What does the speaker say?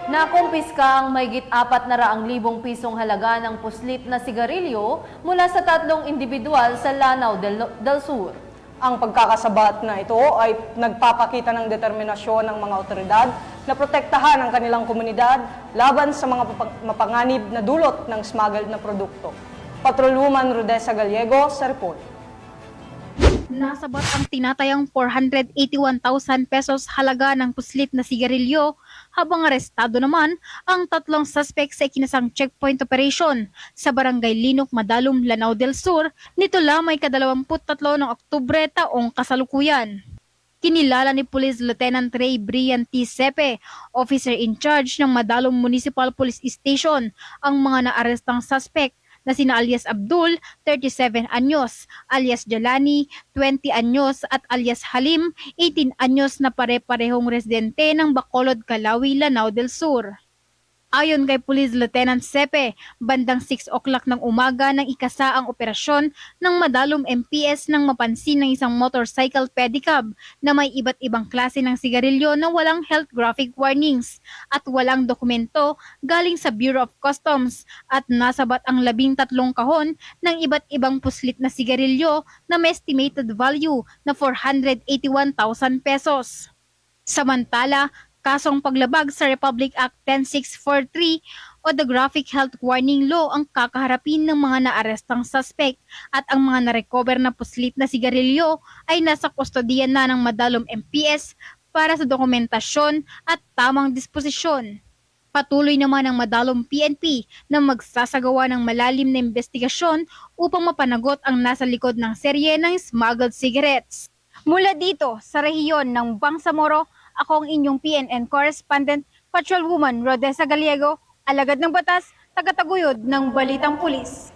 Nakumpiska ang mahigit 400,000 pisong halaga ng puslit na sigarilyo mula sa 3 individual sa Lanao del Sur. Ang pagkakasabat na ito ay nagpapakita ng determinasyon ng mga otoridad na protektahan ang kanilang komunidad laban sa mga mapanganib na dulot ng smuggled na produkto. Patrolwoman Rodessa Gallego sa report. Nasabat ang tinatayang 481,000 pesos halaga ng puslit na sigarilyo habang arestado naman ang 3 suspect sa ikinasang checkpoint operation sa Barangay Linok, Madalum, Lanao del Sur nito lamang ika-23 ng Oktubre taong kasalukuyan. Kinilala ni Police Lieutenant Ray Brian T. Sepe, officer in charge ng Madalum Municipal Police Station, ang mga naarestang suspect na sina alias Abdul, 37 anyos, alias Jalani, 20 anyos at alias Halim, 18 anyos na pare-parehong residente ng Bacolod, Calawi, Lanao del Sur. Ayon kay Police Lieutenant Sepe, bandang 6 o'clock ng umaga nang ikasaang operasyon ng Madalum MPS nang mapansin ng isang motorcycle pedicab na may iba't ibang klase ng sigarilyo na walang health graphic warnings at walang dokumento galing sa Bureau of Customs at nasabat ang 13 kahon ng iba't ibang puslit na sigarilyo na may estimated value na 481,000 pesos. Samantala, kasong paglabag sa Republic Act 10643 o the Graphic Health Warning Law ang kakaharapin ng mga naarestang suspect at ang mga narecover na puslit na sigarilyo ay nasa kustodiya na ng Madalum MPS para sa dokumentasyon at tamang disposisyon. Patuloy naman ang Madalum PNP na magsasagawa ng malalim na investigasyon upang mapanagot ang nasa likod ng serye ng smuggled cigarettes. Mula dito sa rehiyon ng Bangsamoro, ako ang inyong PNN correspondent, Patrolwoman Rodessa Gallego, alagad ng batas, tagataguyod ng Balitang Pulis.